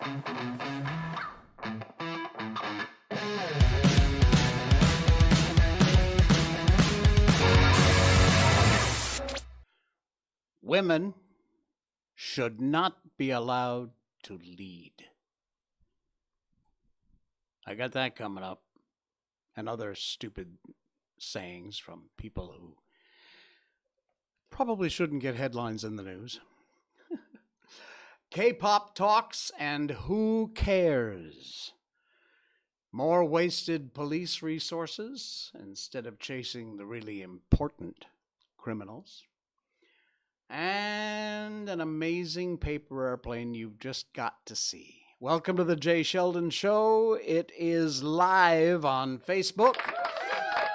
Women should not be allowed to lead. I got that coming up, and other stupid sayings from people who probably shouldn't get headlines in the news. K-pop talks and who cares? More wasted police resources instead of chasing the really important criminals. And an amazing paper airplane you've just got to see. Welcome to the Jay Sheldon Show. It is live on Facebook,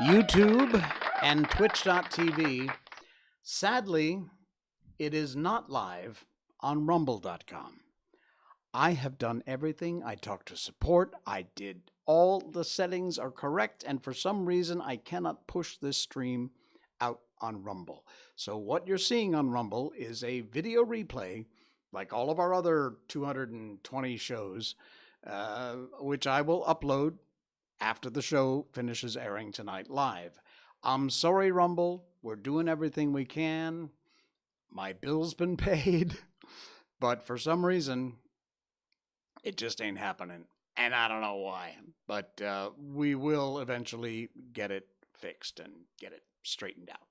YouTube, and Twitch.tv. Sadly, it is not live on Rumble.com. I have done everything. I talked to support. I did all the settings are correct, and for some reason, I cannot push this stream out on Rumble. So what you're seeing on Rumble is a video replay, like all of our other 220 shows, which I will upload after the show finishes airing tonight live. I'm sorry, Rumble. We're doing everything we can. My bill's been paid, but for some reason, it just ain't happening. And I don't know why, but we will eventually get it fixed and get it straightened out.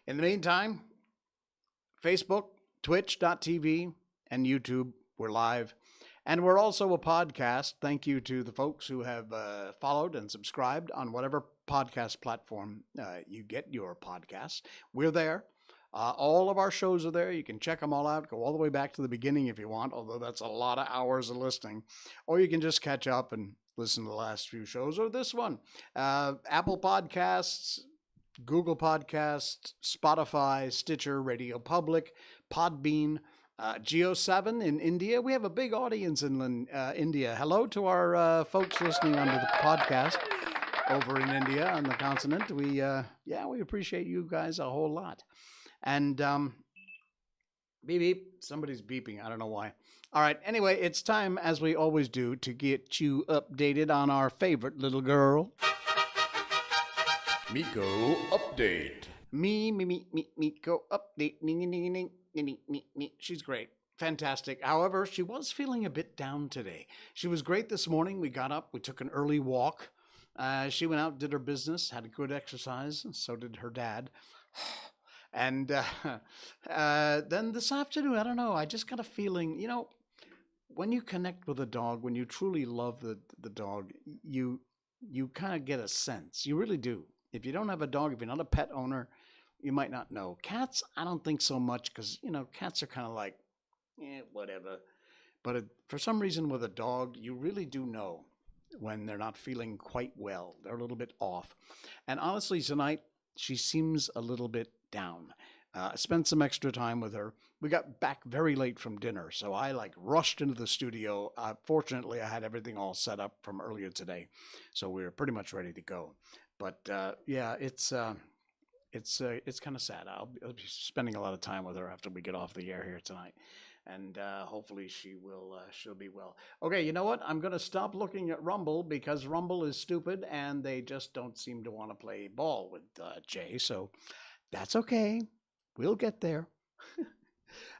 In the meantime, Facebook, Twitch.tv, and YouTube, we're live. And we're also a podcast. Thank you to the folks who have followed and subscribed on whatever podcast platform you get your podcasts. We're there. All of our shows are there. You can check them all out. Go all the way back to the beginning if you want, although that's a lot of hours of listening. Or you can just catch up and listen to the last few shows or this one. Apple Podcasts, Google Podcasts, Spotify, Stitcher, Radio Public, Podbean, Geo7 in India. We have a big audience in India. Hello to our folks listening onto the podcast over in India on the continent. We appreciate you guys a whole lot. And beep beep, somebody's beeping. I don't know why. All right. Anyway, it's time, as we always do, to get you updated on our favorite little girl. Miko update. Miko update. She's great. Fantastic. However, she was feeling a bit down today. She was great this morning. We got up. We took an early walk. She went out, did her business, had a good exercise. And so did her dad. And then this afternoon, I don't know, I just got a feeling, when you connect with a dog, when you truly love the dog, you kind of get a sense. You really do. If you don't have a dog, if you're not a pet owner, you might not know. Cats, I don't think so much because, cats are kind of like, whatever. But for some reason with a dog, you really do know when they're not feeling quite well. They're a little bit off. And honestly, tonight, she seems a little bit down. I spent some extra time with her. We got back very late from dinner, so I rushed into the studio. Fortunately, I had everything all set up from earlier today, so we were pretty much ready to go. But it's kind of sad. I'll be spending a lot of time with her after we get off the air here tonight, and hopefully she'll be well. Okay, you know what? I'm going to stop looking at Rumble because Rumble is stupid and they just don't seem to want to play ball with Jay. So that's okay. We'll get there.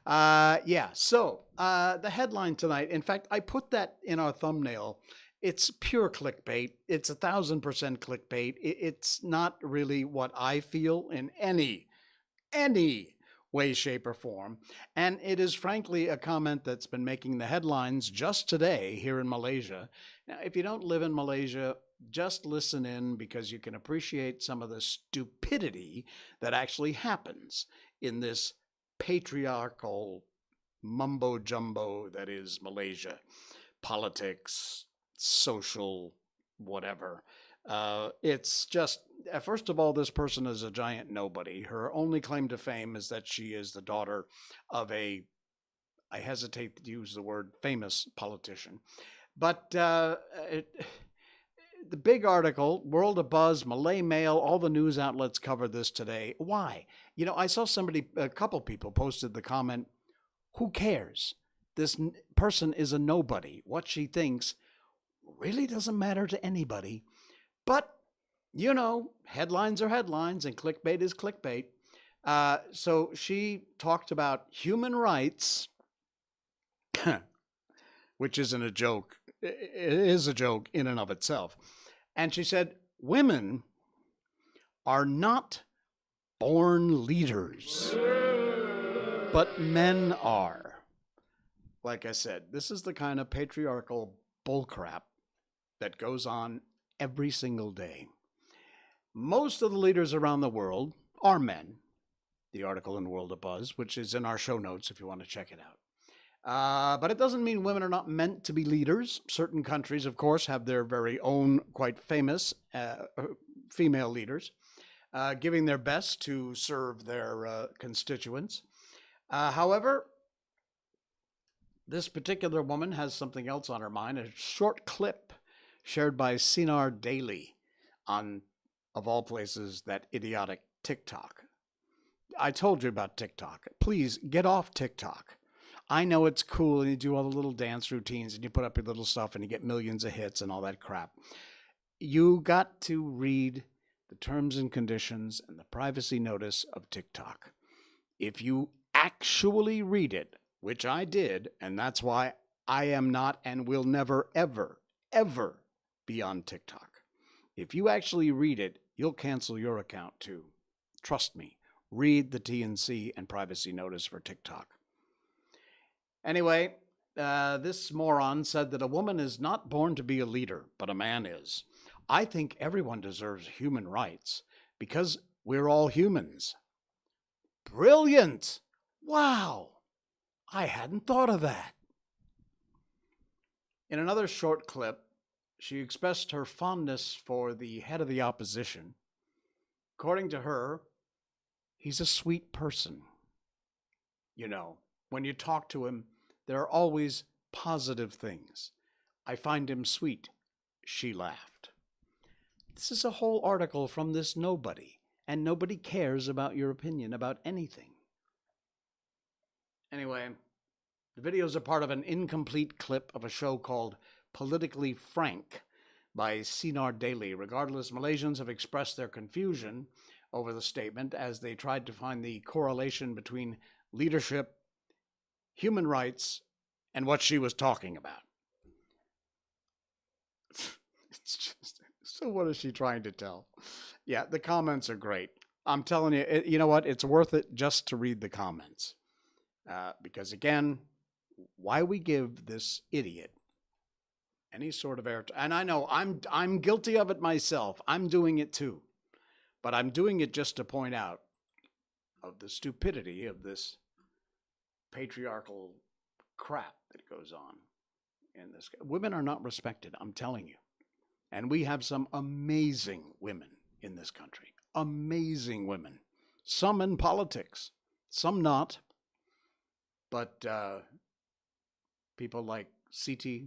So the headline tonight, in fact, I put that in our thumbnail. It's pure clickbait. It's 1,000% clickbait. It's not really what I feel in any way, shape, or form. And it is frankly a comment that's been making the headlines just today here in Malaysia. Now, if you don't live in Malaysia, just listen in because you can appreciate some of the stupidity that actually happens in this patriarchal mumbo jumbo that is Malaysia. Politics, social, whatever. It's just, first of all, this person is a giant nobody. Her only claim to fame is that she is the daughter of I hesitate to use the word famous politician. But the big article, World of Buzz, Malay Mail, all the news outlets cover this today. Why? I saw a couple people posted the comment, who cares? this person is a nobody. What she thinks really doesn't matter to anybody. But, headlines are headlines and clickbait is clickbait. So she talked about human rights, which isn't a joke. It is a joke in and of itself. And she said, women are not born leaders, but men are. Like I said, this is the kind of patriarchal bullcrap that goes on every single day. Most of the leaders around the world are men. The article in World of Buzz, which is in our show notes if you want to check it out. But it doesn't mean women are not meant to be leaders. Certain countries, of course, have their very own quite famous female leaders, giving their best to serve their constituents. However, this particular woman has something else on her mind, a short clip shared by Gettr Daily on, of all places, that idiotic TikTok. I told you about TikTok. Please get off TikTok. I know it's cool and you do all the little dance routines and you put up your little stuff and you get millions of hits and all that crap. You got to read the terms and conditions and the privacy notice of TikTok. If you actually read it, which I did, and that's why I am not and will never, ever, ever be on TikTok. If you actually read it, you'll cancel your account too. Trust me. Read the T&C and privacy notice for TikTok. Anyway, this moron said that a woman is not born to be a leader, but a man is. I think everyone deserves human rights because we're all humans. Brilliant! Wow! I hadn't thought of that. In another short clip, she expressed her fondness for the head of the opposition. According to her, he's a sweet person. When you talk to him, there are always positive things. I find him sweet. She laughed. This is a whole article from this nobody, and nobody cares about your opinion about anything. Anyway, the videos are part of an incomplete clip of a show called Politically Frank by Gettr Daily. Regardless, Malaysians have expressed their confusion over the statement as they tried to find the correlation between leadership, human rights, and what she was talking about. It's just, so what is she trying to tell? Yeah, the comments are great. I'm telling you, you know what? It's worth it just to read the comments. Because again, why we give this idiot any sort of air, and I know I'm guilty of it myself. I'm doing it too. But I'm doing it just to point out of the stupidity of this patriarchal crap that goes on in this. Women are not respected, I'm telling you. And we have some amazing women in this country. Amazing women. Some in politics, some not. But people like Siti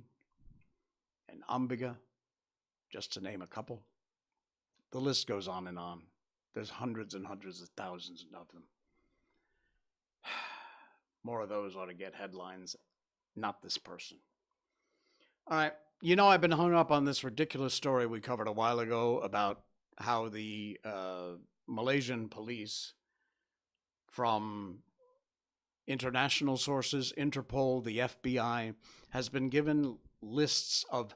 and Ambiga, just to name a couple. The list goes on and on. There's hundreds and hundreds of thousands of them. More of those ought to get headlines, not this person. All right. I've been hung up on this ridiculous story we covered a while ago about how the Malaysian police, from international sources, Interpol, the FBI, has been given lists of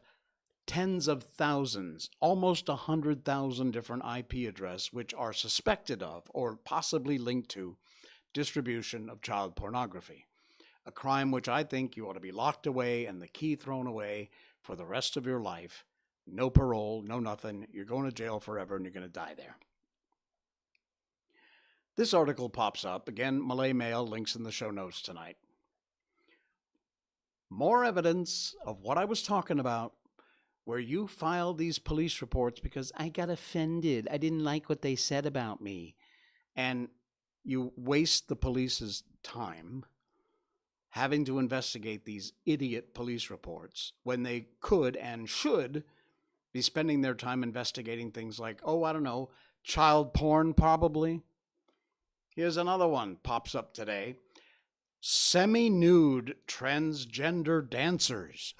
tens of thousands, almost 100,000 different IP addresses, which are suspected of or possibly linked to distribution of child pornography. A crime which I think you ought to be locked away and the key thrown away for the rest of your life. No parole, no nothing. You're going to jail forever and you're going to die there. This article pops up. Again, Malay Mail, links in the show notes tonight. More evidence of what I was talking about, where you filed these police reports because I got offended. I didn't like what they said about me. And you waste the police's time having to investigate these idiot police reports when they could and should be spending their time investigating things like, child porn probably. Here's another one pops up today. Semi-nude transgender dancers.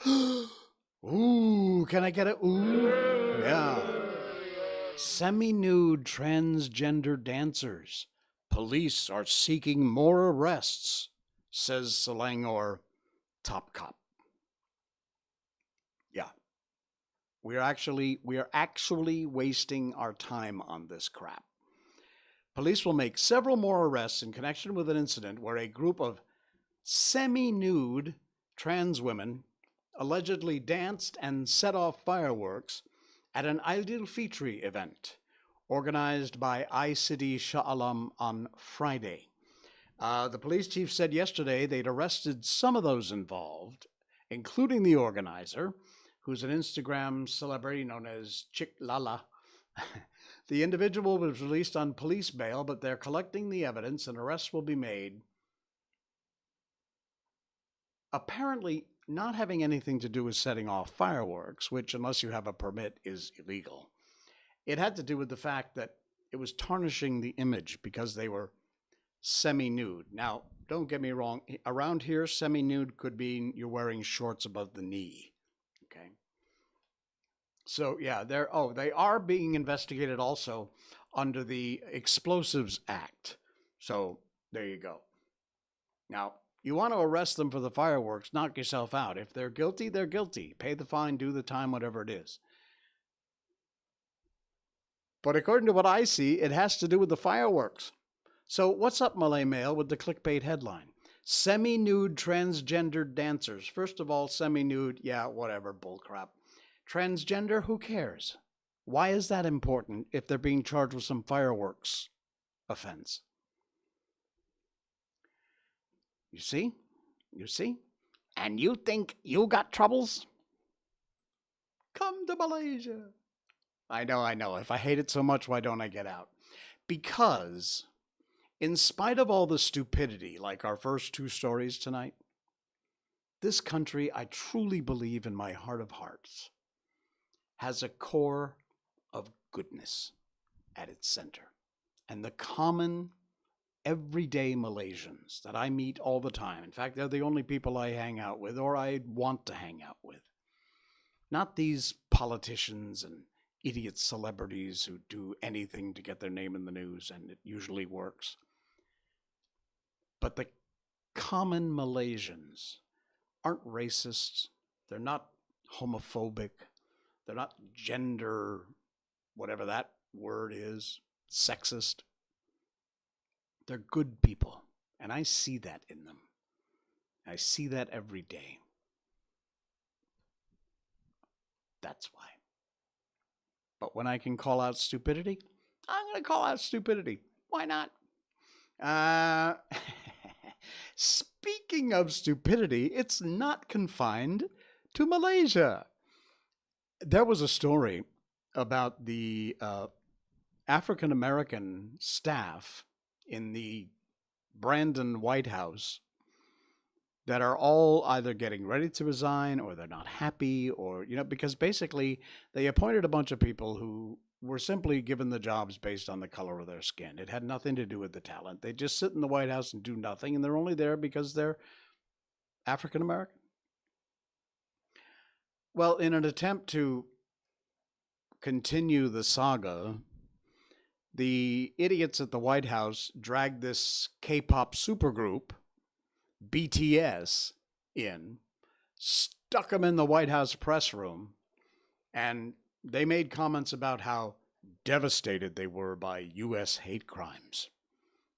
Ooh, can I get a ooh? Yeah. Semi-nude transgender dancers. Police are seeking more arrests, says Selangor top cop. Yeah. We are actually wasting our time on this crap. Police will make several more arrests in connection with an incident where a group of semi-nude trans women allegedly danced and set off fireworks at an Aidil Fitri event organized by iCity Shah Alam on Friday. The police chief said yesterday they'd arrested some of those involved, including the organizer, who's an Instagram celebrity known as Chick Lala. The individual was released on police bail, but they're collecting the evidence and arrests will be made. Apparently, not having anything to do with setting off fireworks, which, unless you have a permit, is illegal. It had to do with the fact that it was tarnishing the image because they were semi-nude. Now, don't get me wrong. Around here, semi-nude could mean you're wearing shorts above the knee. Okay. So, yeah, they are being investigated also under the Explosives Act. So, there you go. Now, you want to arrest them for the fireworks, knock yourself out. If they're guilty, they're guilty. Pay the fine, do the time, whatever it is. But according to what I see, it has to do with the fireworks. So what's up, Malay Mail, with the clickbait headline? Semi-nude transgender dancers. First of all, semi-nude, yeah, whatever, bullcrap. Transgender, who cares? Why is that important if they're being charged with some fireworks offense? You see? You see? And you think you got troubles? Come to Malaysia. I know. If I hate it so much, why don't I get out? Because in spite of all the stupidity, like our first two stories tonight, this country, I truly believe in my heart of hearts, has a core of goodness at its center. And the common, everyday Malaysians that I meet all the time, in fact, they're the only people I hang out with or I want to hang out with. Not these politicians and idiot celebrities who do anything to get their name in the news, and it usually works. But the common Malaysians aren't racists. They're not homophobic. They're not gender, whatever that word is, sexist. They're good people, and I see that in them. I see that every day. That's why. But when I can call out stupidity, I'm going to call out stupidity. Why not? Speaking of stupidity, it's not confined to Malaysia. There was a story about the African American staff in the Brandon White House that are all either getting ready to resign or they're not happy or, because basically they appointed a bunch of people who were simply given the jobs based on the color of their skin. It had nothing to do with the talent. They just sit in the White House and do nothing, and they're only there because they're African American. Well, in an attempt to continue the saga, the idiots at the White House dragged this K-pop supergroup, BTS, in, stuck them in the White House press room, and they made comments about how devastated they were by U.S. hate crimes.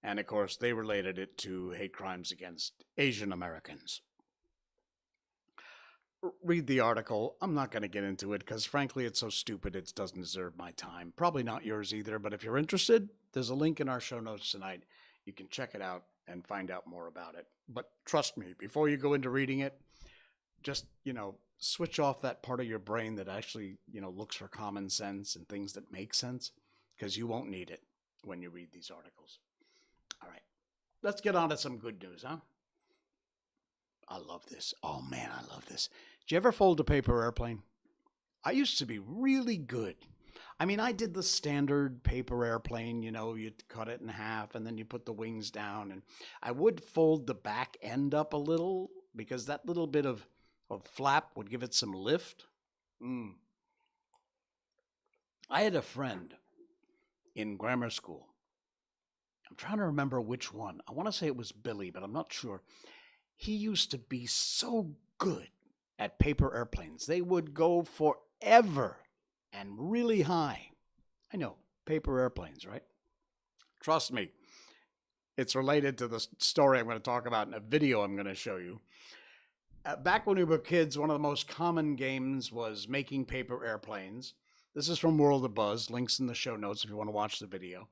And, of course, they related it to hate crimes against Asian Americans. Read the article. I'm not going to get into it because, frankly, it's so stupid it doesn't deserve my time. Probably not yours either, but if you're interested, there's a link in our show notes tonight. You can check it out and find out more about it. But trust me, before you go into reading it, just, switch off that part of your brain that actually, looks for common sense and things that make sense, because you won't need it when you read these articles. All right, let's get on to some good news, huh? I love this. Oh, man, I love this. Did you ever fold a paper airplane? I used to be really good. I mean, I did the standard paper airplane, you cut it in half and then you put the wings down. And I would fold the back end up a little because that little bit of flap would give it some lift. I had a friend in grammar school. I'm trying to remember which one. I want to say it was Billy, but I'm not sure. He used to be so good at paper airplanes. They would go forever and really high. I know, paper airplanes, right? Trust me, it's related to the story I'm going to talk about in a video I'm going to show you. Back when we were kids, one of the most common games was making paper airplanes. This is from World of Buzz. Links in the show notes if you want to watch the video.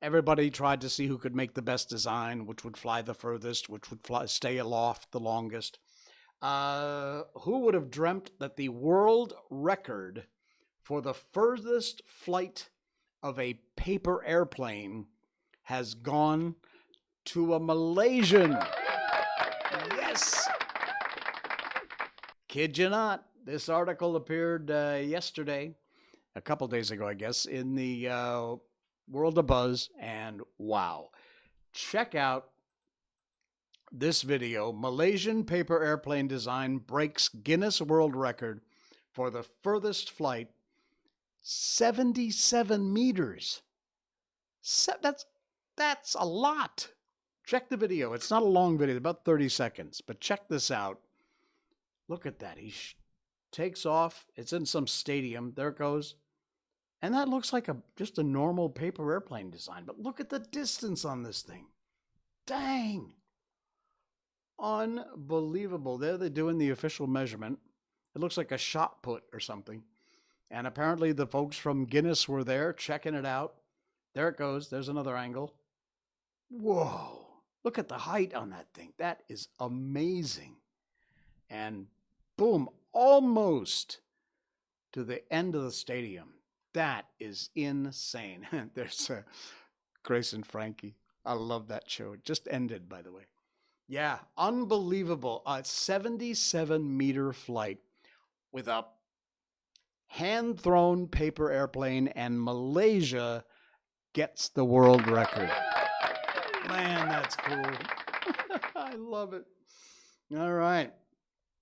Everybody tried to see who could make the best design, which would fly the furthest, which would stay aloft the longest. Who would have dreamt that the world record for the furthest flight of a paper airplane has gone to a Malaysian? Yes! Kid you not. This article appeared yesterday, a couple days ago, I guess, in the World of Buzz, and wow. Check out this video. Malaysian paper airplane design breaks Guinness World Record for the furthest flight, 77 meters. That's a lot. Check the video. It's not a long video, about 30 seconds, but check this out. Look at that. He takes off. It's in some stadium. There it goes. And that looks like just a normal paper airplane design. But look at the distance on this thing. Dang. Unbelievable. There they're doing the official measurement. It looks like a shot put or something. And apparently the folks from Guinness were there checking it out. There it goes. There's another angle. Whoa. Look at the height on that thing. That is amazing. And boom, almost to the end of the stadium. That is insane. There's Grace and Frankie. I love that show. It just ended, by the way. Yeah, unbelievable. A 77-meter flight with a hand-thrown paper airplane, and Malaysia gets the world record. Man, that's cool. I love it. All right.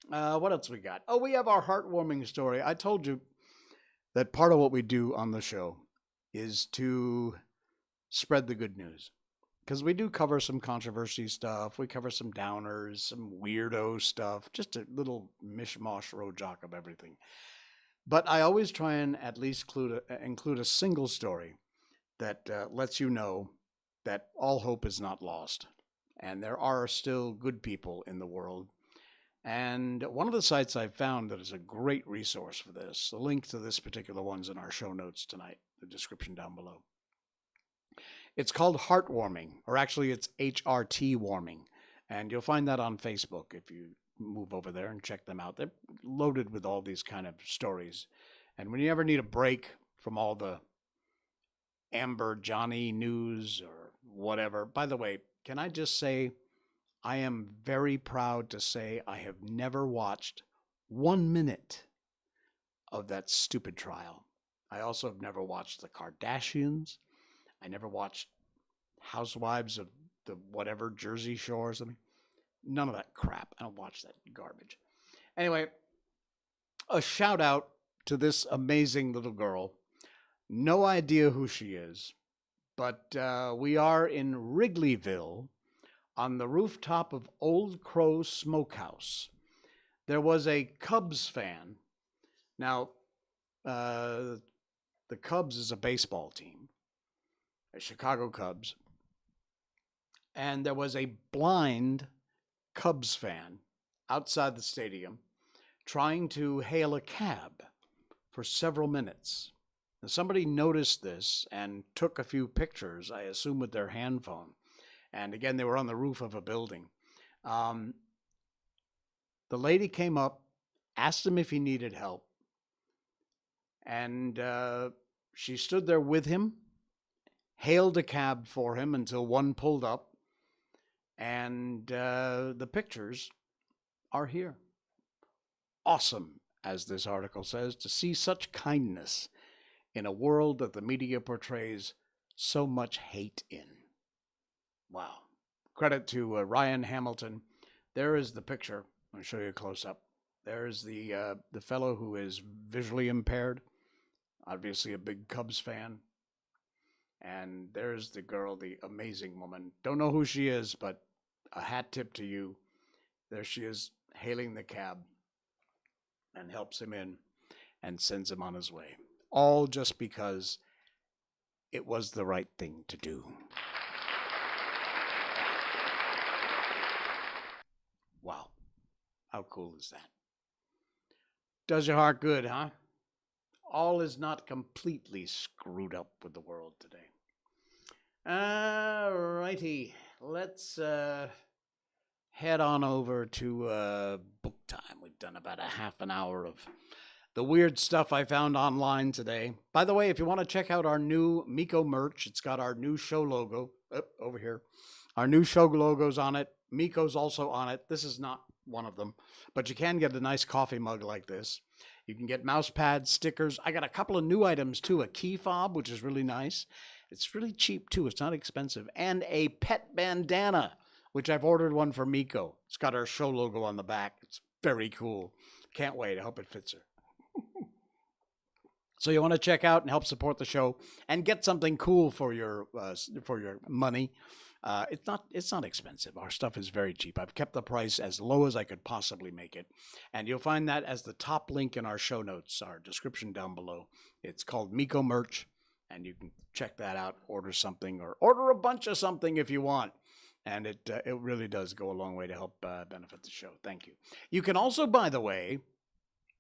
What else we got? Oh, we have our heartwarming story. I told you that part of what we do on the show is to spread the good news. Because we do cover some controversy stuff. We cover some downers, some weirdo stuff, just a little mishmash roadjock of everything. But I always try and at least include a single story that lets you know that all hope is not lost. And there are still good people in the world. And one of the sites I've found that is a great resource for this, the link to this particular one's in our show notes tonight, the description down below. It's called Heartwarming, or actually it's HRT Warming. And you'll find that on Facebook if you move over there and check them out. They're loaded with all these kind of stories. And when you ever need a break from all the Amber Johnny news or whatever, by the way, can I just say, I am very proud to say I have never watched 1 minute of that stupid trial. I also have never watched the Kardashians. I never watched Housewives of the whatever, Jersey Shore or something. None of that crap. I don't watch that garbage. Anyway, a shout out to this amazing little girl. No idea who she is, but we are in Wrigleyville on the rooftop of Old Crow Smokehouse. There was a Cubs fan. Now, the Cubs is a baseball team, the Chicago Cubs. And there was a blind Cubs fan outside the stadium trying to hail a cab for several minutes. And somebody noticed this and took a few pictures, I assume with their hand phone. And again, they were on the roof of a building. The lady came up, asked him if he needed help. And she stood there with him, hailed a cab for him until one pulled up. And the pictures are here. Awesome, as this article says, to see such kindness in a world that the media portrays so much hate in. Wow. Credit to Ryan Hamilton. There is the picture. I'll show you a close-up. There's the fellow who is visually impaired, obviously a big Cubs fan. And there's the girl, the amazing woman. Don't know who she is, but a hat tip to you. There she is, hailing the cab, and helps him in and sends him on his way. All just because it was the right thing to do. Wow. How cool is that? Does your heart good, huh? All is not completely screwed up with the world today. All righty. Let's head on over to book time. We've done about a half an hour of the weird stuff I found online today. By the way, if you want to check out our new Miko merch, it's got our new show logo over here. Our new show logo's on it. Miko's also on it. This is not one of them, but you can get a nice coffee mug like this. You can get mouse pads, stickers. I got a couple of new items too. A key fob, which is really nice. It's really cheap too. It's not expensive. And a pet bandana, which I've ordered one for Miko. It's got our show logo on the back. It's very cool. Can't wait. I hope it fits her. So you want to check out and help support the show and get something cool for your money. It's not expensive. Our stuff is very cheap. I've kept the price as low as I could possibly make it. And you'll find that as the top link in our show notes, our description down below. It's called Miko Merch, and you can check that out, order something, or order a bunch of something if you want. And it really does go a long way to help benefit the show. Thank you. You can also, by the way,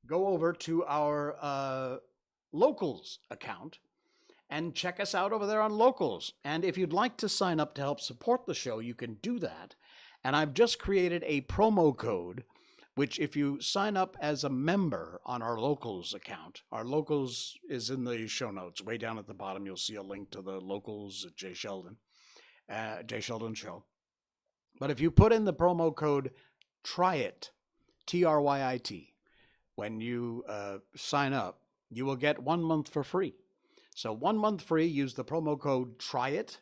go over to our Locals account and check us out over there on Locals. And if you'd like to sign up to help support the show, you can do that. And I've just created a promo code, which if you sign up as a member on our Locals account, our Locals is in the show notes. Way down at the bottom, you'll see a link to the Locals at Jay Sheldon Show. But if you put in the promo code TRYIT, TRYIT, when you sign up, you will get 1 month for free. So 1 month free, use the promo code TRYIT,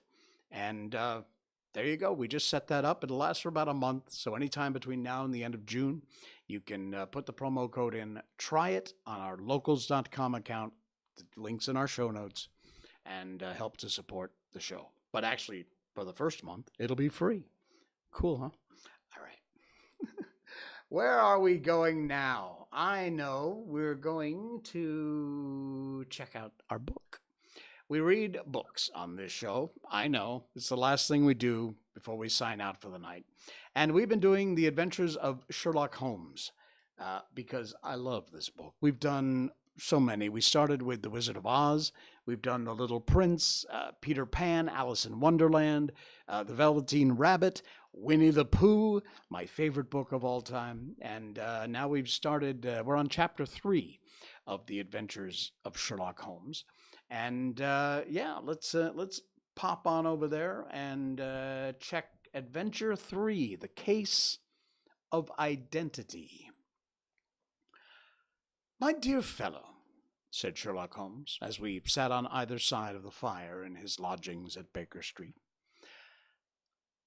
and there you go. We just set that up. It'll last for about a month, so anytime between now and the end of June, you can put the promo code in TRYIT on our locals.com account. The link's in our show notes, and help to support the show. But actually, for the first month, it'll be free. Cool, huh? All right. Where are we going now? I know we're going to check out our book. We read books on this show. I know. It's the last thing we do before we sign out for the night. And we've been doing The Adventures of Sherlock Holmes because I love this book. We've done so many. We started with The Wizard of Oz. We've done The Little Prince, Peter Pan, Alice in Wonderland, The Velveteen Rabbit, Winnie the Pooh, my favorite book of all time. And now we've started, we're on chapter 3 of The Adventures of Sherlock Holmes. And yeah, let's pop on over there and check Adventure 3, The Case of Identity. "My dear fellow," said Sherlock Holmes, as we sat on either side of the fire in his lodgings at Baker Street,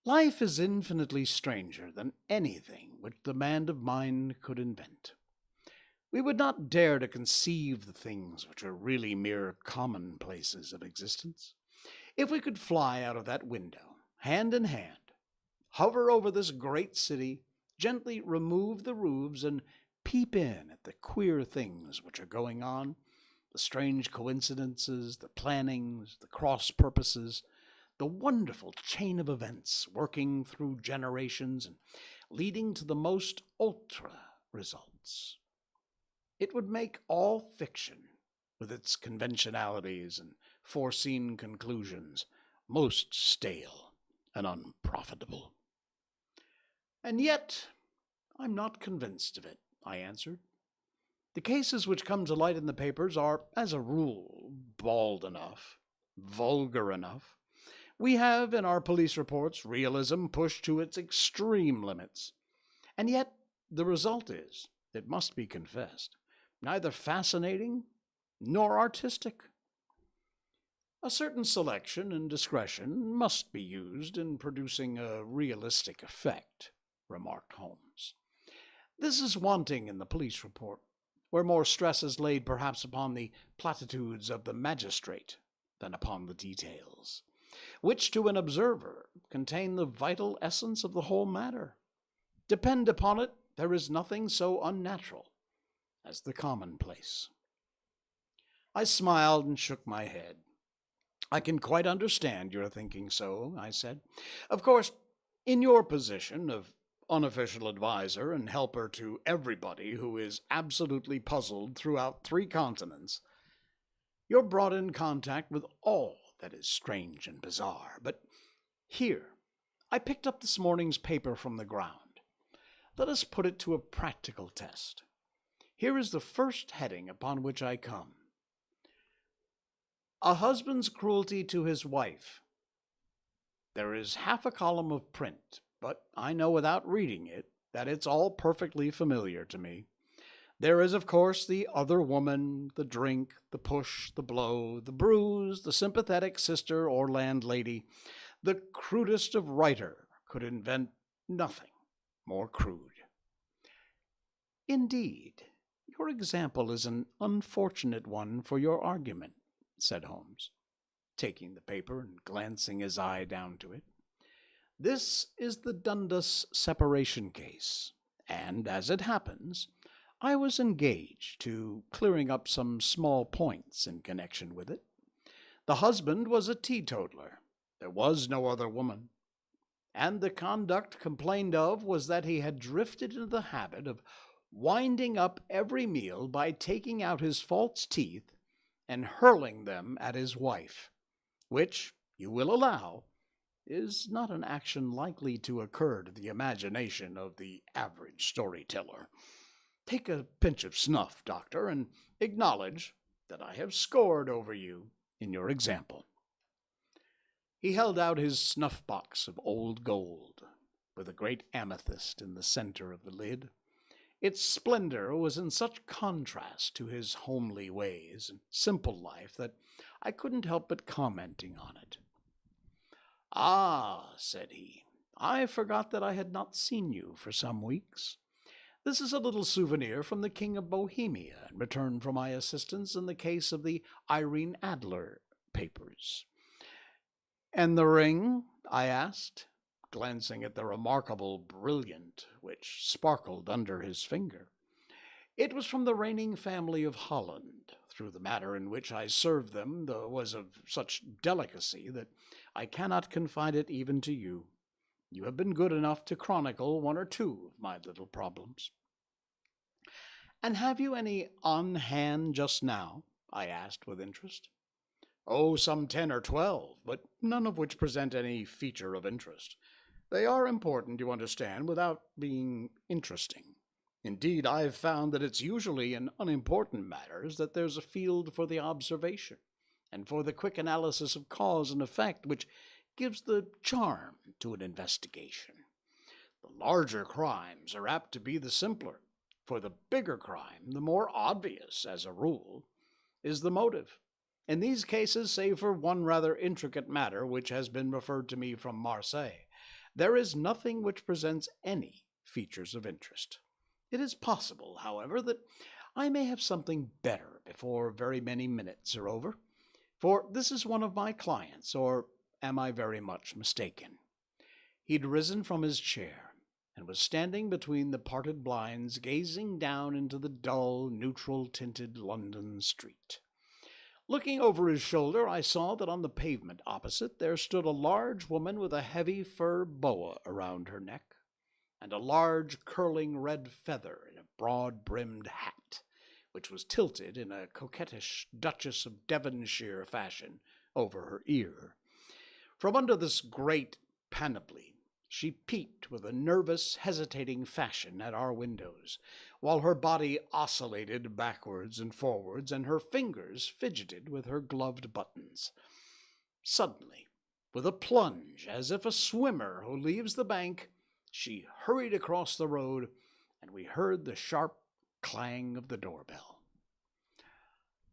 "life is infinitely stranger than anything which the man of mind could invent. We would not dare to conceive the things which are really mere commonplaces of existence. If we could fly out of that window, hand in hand, hover over this great city, gently remove the roofs, and peep in at the queer things which are going on, the strange coincidences, the plannings, the cross purposes, the wonderful chain of events working through generations and leading to the most ultra results, it would make all fiction, with its conventionalities and foreseen conclusions, most stale and unprofitable. And yet, I'm not convinced of it," I answered. "The cases which come to light in the papers are, as a rule, bald enough, vulgar enough. We have, in our police reports, realism pushed to its extreme limits. And yet, the result is, it must be confessed, neither fascinating nor artistic. A certain selection and discretion must be used in producing a realistic effect, remarked Holmes. This is wanting in the police report, where more stress is laid perhaps upon the platitudes of the magistrate than upon the details, which to an observer contain the vital essence of the whole matter. Depend upon it, there is nothing so unnatural as the commonplace. I smiled and shook my head. I can quite understand your thinking so, I said. Of course, in your position of unofficial advisor and helper to everybody who is absolutely puzzled throughout 3 continents, you're brought in contact with all that is strange and bizarre. But here, I picked up this morning's paper from the ground. Let us put it to a practical test. Here is the first heading upon which I come. A husband's cruelty to his wife. There is half a column of print, but I know without reading it that it's all perfectly familiar to me. There is, of course, the other woman, the drink, the push, the blow, the bruise, the sympathetic sister or landlady. The crudest of writer could invent nothing more crude. Indeed, your example is an unfortunate one for your argument, said Holmes, taking the paper and glancing his eye down to it. This is the Dundas separation case, and, as it happens, I was engaged to clearing up some small points in connection with it. The husband was a teetotaler. There was no other woman. And the conduct complained of was that he had drifted into the habit of winding up every meal by taking out his false teeth and hurling them at his wife, which, you will allow, is not an action likely to occur to the imagination of the average storyteller. Take a pinch of snuff, Doctor, and acknowledge that I have scored over you in your example. He held out his snuff-box of old gold, with a great amethyst in the center of the lid. Its splendor was in such contrast to his homely ways and simple life that I couldn't help but commenting on it. "Ah," said he, "I forgot that I had not seen you for some weeks. This is a little souvenir from the King of Bohemia in return for my assistance in the case of the Irene Adler papers." "And the ring?" I asked, glancing at the remarkable brilliant which sparkled under his finger. "It was from the reigning family of Holland. Through the manner in which I served them was of such delicacy that I cannot confide it even to you. You have been good enough to chronicle 1 or 2 of my little problems." "And have you any on hand just now?" I asked with interest. "Oh, some 10 or 12, but none of which present any feature of interest. They are important, you understand, without being interesting. Indeed, I've found that it's usually in unimportant matters that there's a field for the observation, and for the quick analysis of cause and effect which gives the charm to an investigation. The larger crimes are apt to be the simpler, for the bigger crime, the more obvious, as a rule, is the motive. In these cases, save for one rather intricate matter which has been referred to me from Marseille, there is nothing which presents any features of interest. It is possible, however, that I may have something better before very many minutes are over, for this is one of my clients, or am I very much mistaken?" He'd risen from his chair and was standing between the parted blinds, gazing down into the dull, neutral-tinted London street. Looking over his shoulder, I saw that on the pavement opposite there stood a large woman with a heavy fur boa around her neck, and a large curling red feather in a broad-brimmed hat, which was tilted in a coquettish Duchess of Devonshire fashion over her ear. From under this great panoply she peeped with a nervous, hesitating fashion at our windows, while her body oscillated backwards and forwards, and her fingers fidgeted with her gloved buttons. Suddenly, with a plunge, as if a swimmer who leaves the bank, she hurried across the road, and we heard the sharp clang of the doorbell.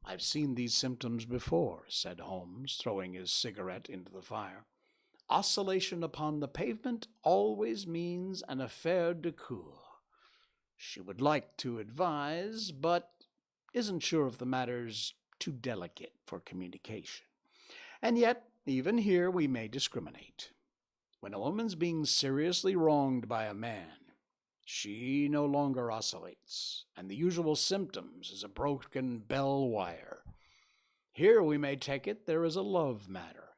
I've seen these symptoms before, said Holmes, throwing his cigarette into the fire. Oscillation upon the pavement always means an affaire de coeur. She would like to advise, but isn't sure if the matter's too delicate for communication. And yet, even here we may discriminate. When a woman's being seriously wronged by a man, she no longer oscillates, and the usual symptoms is a broken bell wire. Here we may take it there is a love matter,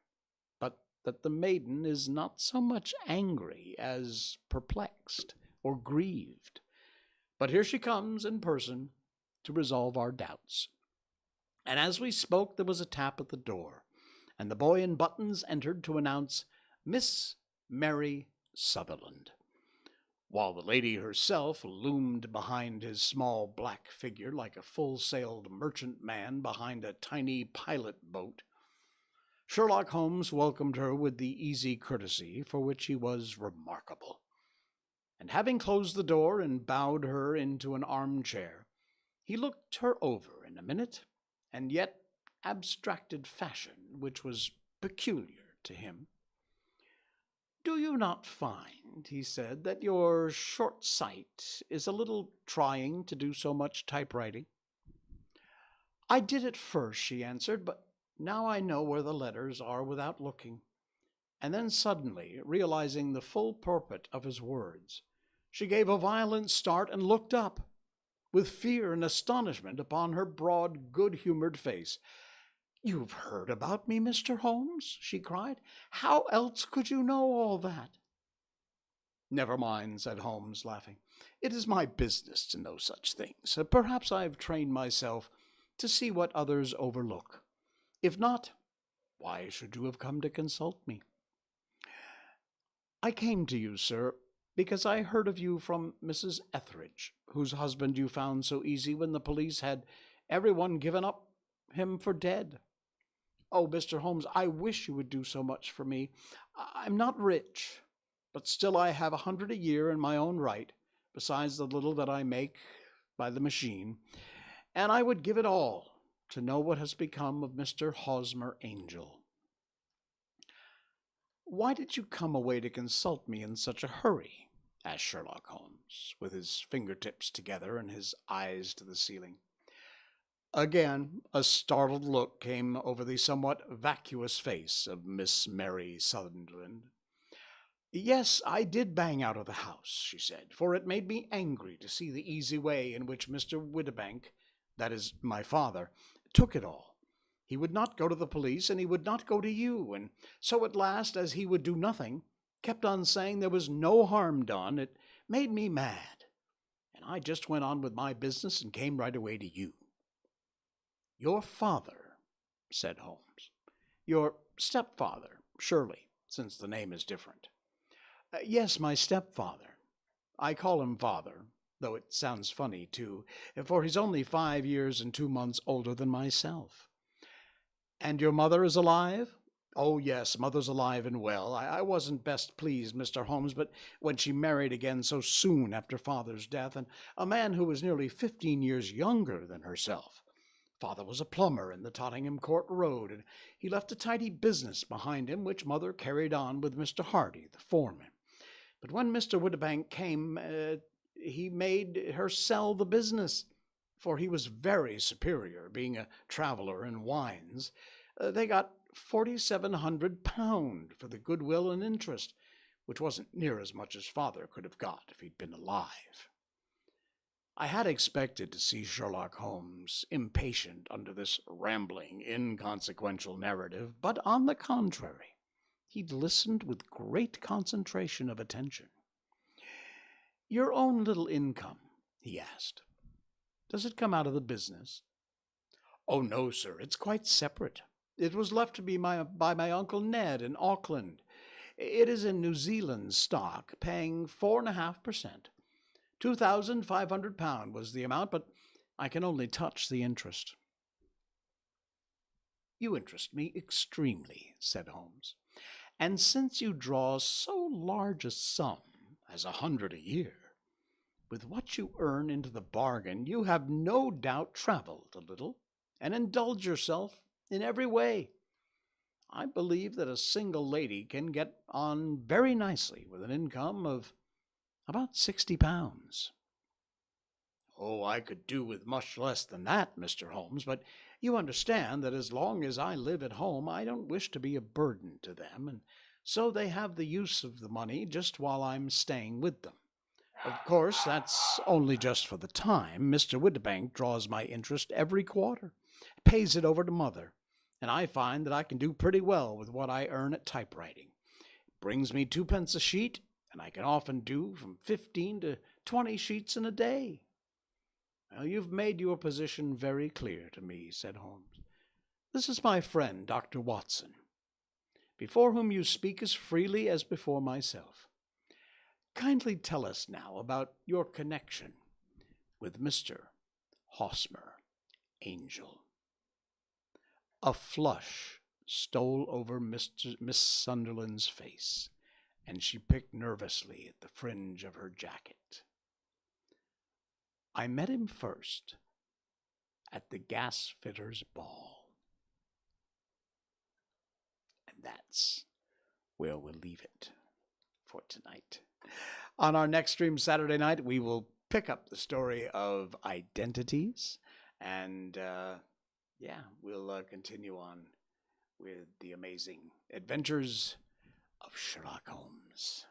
but that the maiden is not so much angry as perplexed or grieved. But here she comes in person to resolve our doubts. And as we spoke, there was a tap at the door, and the boy in buttons entered to announce Miss Mary Sutherland, while the lady herself loomed behind his small black figure like a full-sailed merchantman behind a tiny pilot boat. Sherlock Holmes welcomed her with the easy courtesy for which he was remarkable, and having closed the door and bowed her into an armchair, he looked her over in a minute, and yet abstracted fashion which was peculiar to him. "Do you not find," he said, "that your short sight is a little trying to do so much typewriting?" "I did at first," she answered, "but now I know where the letters are without looking." And then suddenly, realizing the full purport of his words, she gave a violent start and looked up, with fear and astonishment upon her broad, good-humored face. "You've heard about me, Mr. Holmes?" she cried. "How else could you know all that?" "Never mind," said Holmes, laughing. "It is my business to know such things. Perhaps I have trained myself to see what others overlook. If not, why should you have come to consult me?" "I came to you, sir, because I heard of you from Mrs. Etheridge, whose husband you found so easy when the police had everyone given up him for dead. Oh, Mr. Holmes, I wish you would do so much for me. I'm not rich, but still I have 100 a year in my own right, besides the little that I make by the machine, and I would give it all to know what has become of Mr. Hosmer Angel." "Why did you come away to consult me in such a hurry?" asked Sherlock Holmes, with his fingertips together and his eyes to the ceiling. Again a startled look came over the somewhat vacuous face of Miss Mary Sutherland. "Yes, I did bang out of the house," she said, "for it made me angry to see the easy way in which Mr. Windibank, that is, my father, took it all. He would not go to the police, and he would not go to you, and so at last, as he would do nothing, kept on saying there was no harm done, it made me mad, and I just went on with my business and came right away to you." "Your father," said Holmes. "Your stepfather, surely, since the name is different." "Yes, my stepfather. I call him father, though it sounds funny, too, for he's only 5 years and 2 months older than myself." "And your mother is alive?" "Oh, yes, mother's alive and well. I wasn't best pleased, Mr. Holmes, but when she married again so soon after father's death, and a man who was nearly 15 years younger than herself. Father was a plumber in the Tottenham Court Road, and he left a tidy business behind him, which mother carried on with Mr. Hardy, the foreman. But when Mr. Windibank came, he made her sell the business, for he was very superior, being a traveller in wines. They got £4,700 for the goodwill and interest, which wasn't near as much as father could have got if he'd been alive." I had expected to see Sherlock Holmes impatient under this rambling, inconsequential narrative, but on the contrary, he listened with great concentration of attention. "Your own little income," he asked, "does it come out of the business?" "Oh, no, sir, it's quite separate. It was left to me by my Uncle Ned in Auckland. It is in New Zealand stock, paying 4.5%. £2,500 was the amount, but I can only touch the interest." "You interest me extremely," said Holmes. "And since you draw so large a sum as 100 a year, with what you earn into the bargain, you have no doubt travelled a little." and indulge yourself in every way. I believe that a single lady can get on very nicely with an income of about £60. Oh, I could do with much less than that, Mr. Holmes, but you understand that as long as I live at home, I don't wish to be a burden to them, and so they have the use of the money just while I'm staying with them. Of course, that's only just for the time. Mr. Windibank draws my interest every quarter, pays it over to Mother, and I find that I can do pretty well with what I earn at typewriting. It brings me 2 pence a sheet, and I can often do from 15 to 20 sheets in a day. Well, you've made your position very clear to me, said Holmes. This is my friend, Dr. Watson, before whom you speak as freely as before myself. Kindly tell us now about your connection with Mr. Hosmer Angel. A flush stole over Miss Sunderland's face, and she picked nervously at the fringe of her jacket. I met him first at the gasfitter's ball. And that's where we'll leave it for tonight. On our next stream Saturday night, we will pick up the story of identities, and we'll continue on with the amazing adventures of Sherlock Holmes.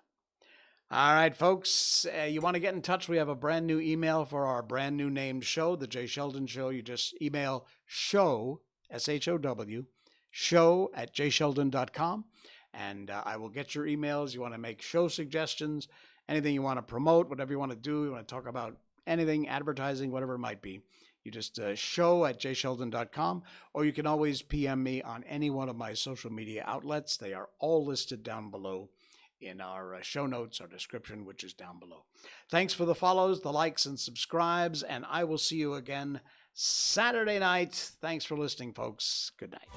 All right, folks, you want to get in touch? We have a brand new email for our brand new named show, The Jay Sheldon Show. You just email show, S-H-O-W, show@jaysheldon.com, and I will get your emails. You want to make show suggestions, anything you want to promote, whatever you want to do, you want to talk about anything, advertising, whatever it might be. You just show@jaysheldon.com, or you can always PM me on any one of my social media outlets. They are all listed down below in our show notes or description, which is down below. Thanks for the follows, the likes, and subscribes, and I will see you again Saturday night. Thanks for listening, folks. Good night.